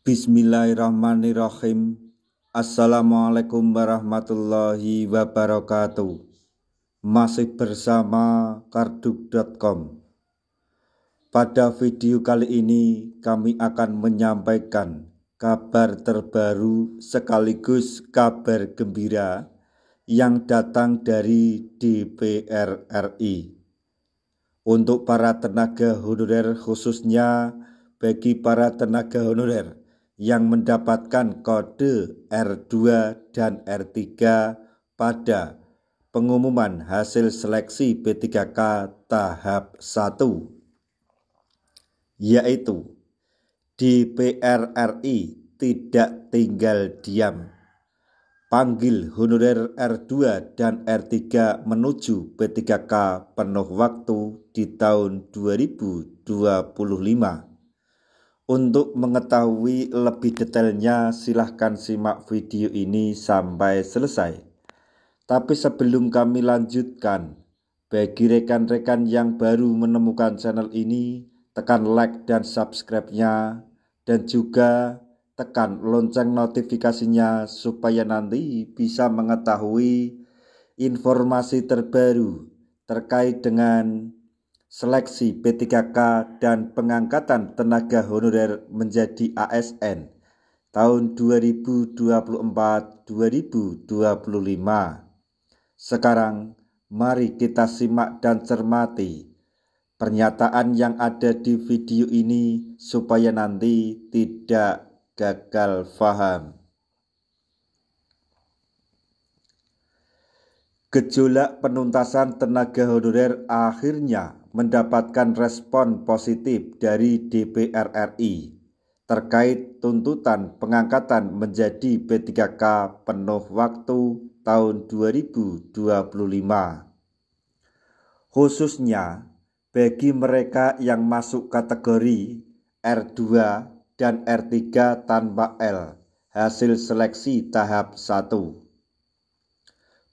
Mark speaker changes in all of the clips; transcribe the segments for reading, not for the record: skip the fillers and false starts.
Speaker 1: Bismillahirrahmanirrahim. Assalamualaikum warahmatullahi wabarakatuh. Masih bersama karduk.com. Pada video kali ini kami akan menyampaikan kabar terbaru sekaligus kabar gembira yang datang dari DPR RI. Untuk para tenaga honorer, khususnya bagi para tenaga honorer yang mendapatkan kode R2 dan R3 pada pengumuman hasil seleksi P3K tahap 1, yaitu DPR RI tidak tinggal diam. Panggil honorer R2 dan R3 menuju P3K penuh waktu di tahun 2025. Untuk mengetahui lebih detailnya, silahkan simak video ini sampai selesai. Tapi sebelum kami lanjutkan, bagi rekan-rekan yang baru menemukan channel ini, tekan like dan subscribe-nya, dan juga tekan lonceng notifikasinya supaya nanti bisa mengetahui informasi terbaru terkait dengan seleksi P3K dan pengangkatan tenaga honorer menjadi ASN tahun 2024-2025. Sekarang mari kita simak dan cermati pernyataan yang ada di video ini supaya nanti tidak gagal paham. Gejolak penuntasan tenaga honorer akhirnya mendapatkan respon positif dari DPR RI terkait tuntutan pengangkatan menjadi P3K penuh waktu tahun 2025. Khususnya bagi mereka yang masuk kategori R2 dan R3 tanpa L hasil seleksi tahap 1.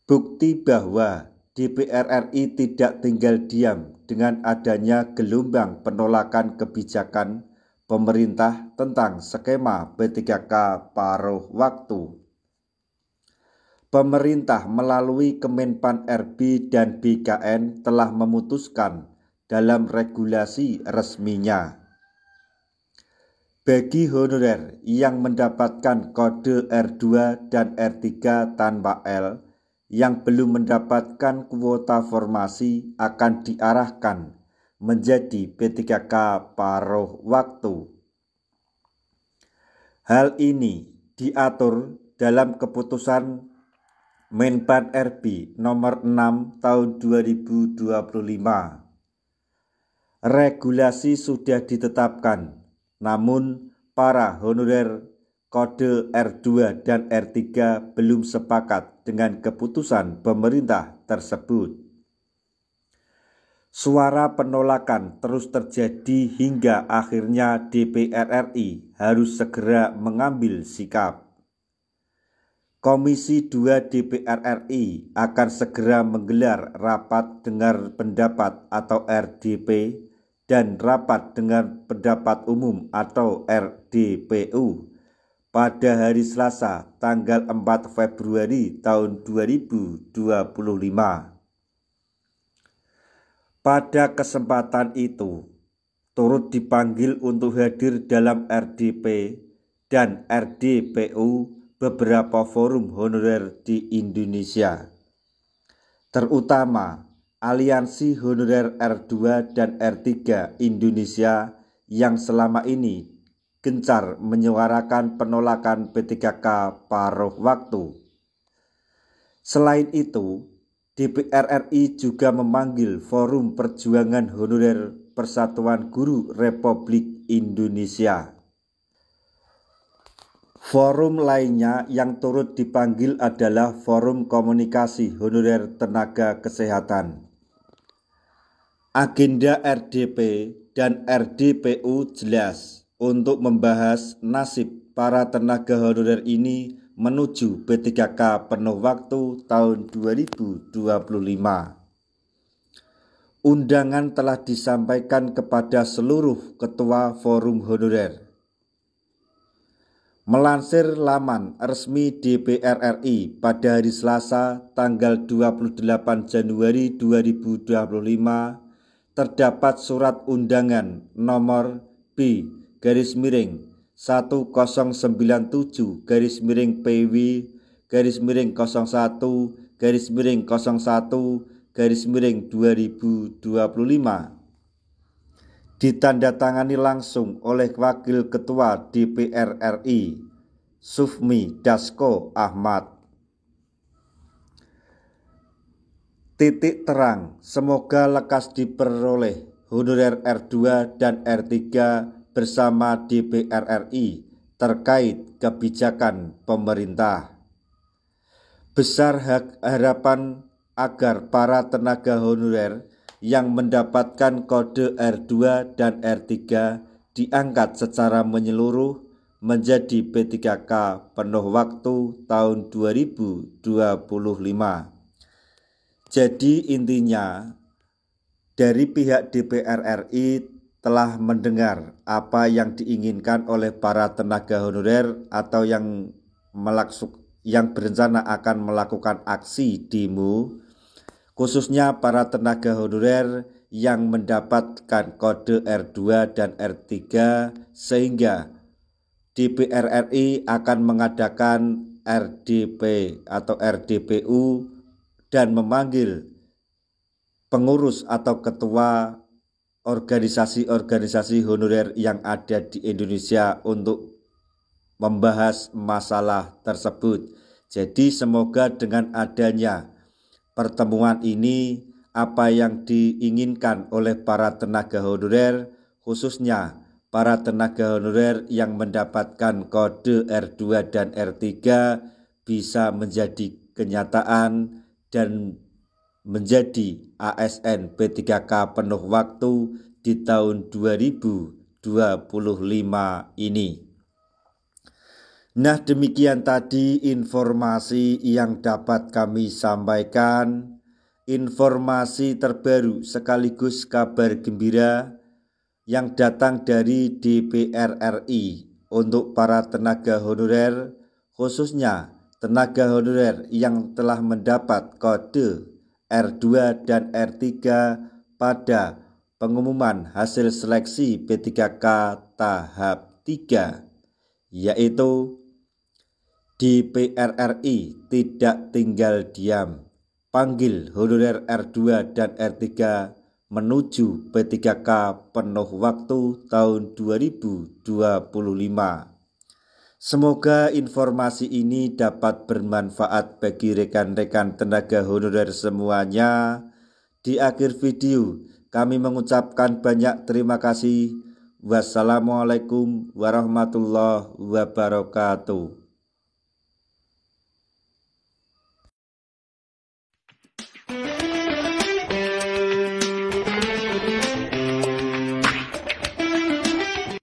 Speaker 1: Bukti bahwa DPR RI tidak tinggal diam dengan adanya gelombang penolakan kebijakan pemerintah tentang skema P3K paruh waktu. Pemerintah melalui Kemenpan RB dan BKN telah memutuskan dalam regulasi resminya, bagi honorer yang mendapatkan kode R2 dan R3 tanpa L yang belum mendapatkan kuota formasi akan diarahkan menjadi P3K paruh waktu. Hal ini diatur dalam keputusan Menpan RB nomor 6 tahun 2025. Regulasi sudah ditetapkan, namun para honorer kode R2 dan R3 belum sepakat dengan keputusan pemerintah tersebut. Suara penolakan terus terjadi hingga akhirnya DPR RI harus segera mengambil sikap. Komisi 2 DPR RI akan segera menggelar rapat dengar pendapat atau RDP dan rapat dengar pendapat umum atau RDPU pada hari Selasa tanggal 4 Februari tahun 2025. Pada kesempatan itu, turut dipanggil untuk hadir dalam RDP dan RDPU beberapa forum honorer di Indonesia, terutama Aliansi Honorer R2 dan R3 Indonesia yang selama ini gencar menyuarakan penolakan P3K paruh waktu. Selain itu, DPR RI juga memanggil Forum Perjuangan Honorer Persatuan Guru Republik Indonesia. Forum lainnya yang turut dipanggil adalah Forum Komunikasi Honorer Tenaga Kesehatan. Agenda RDP dan RDPU jelas untuk membahas nasib para tenaga honorer ini menuju P3K penuh waktu tahun 2025. Undangan telah disampaikan kepada seluruh ketua forum honorer. Melansir laman resmi DPR RI pada hari Selasa tanggal 28 Januari 2025 terdapat surat undangan nomor B-1097/01/01/2025 ditandatangani langsung oleh Wakil Ketua DPR RI Sufmi Dasko Ahmad. Titik terang, semoga lekas diperoleh honorer R2 dan R3 bersama DPR RI terkait kebijakan pemerintah. Besar harapan agar para tenaga honorer yang mendapatkan kode R2 dan R3 diangkat secara menyeluruh menjadi P3K penuh waktu tahun 2025. Jadi intinya, dari pihak DPR RI telah mendengar apa yang diinginkan oleh para tenaga honorer atau yang berencana akan melakukan aksi demo, khususnya para tenaga honorer yang mendapatkan kode R2 dan R3, sehingga DPR RI akan mengadakan RDP atau RDPU dan memanggil pengurus atau ketua organisasi-organisasi honorer yang ada di Indonesia untuk membahas masalah tersebut. Jadi semoga dengan adanya pertemuan ini, apa yang diinginkan oleh para tenaga honorer, khususnya para tenaga honorer yang mendapatkan kode R2 dan R3, bisa menjadi kenyataan dan menjadi ASN P3K penuh waktu di tahun 2025 ini. Nah, demikian tadi informasi yang dapat kami sampaikan, informasi terbaru sekaligus kabar gembira yang datang dari DPR RI untuk para tenaga honorer, khususnya tenaga honorer yang telah mendapat kode R2 dan R3 pada pengumuman hasil seleksi P3K tahap 3, yaitu DPR RI tidak tinggal diam, panggil honorer R2 dan R3 menuju P3K penuh waktu tahun 2025. Semoga informasi ini dapat bermanfaat bagi rekan-rekan tenaga honorer semuanya. Di akhir video, kami mengucapkan banyak terima kasih. Wassalamualaikum warahmatullahi wabarakatuh.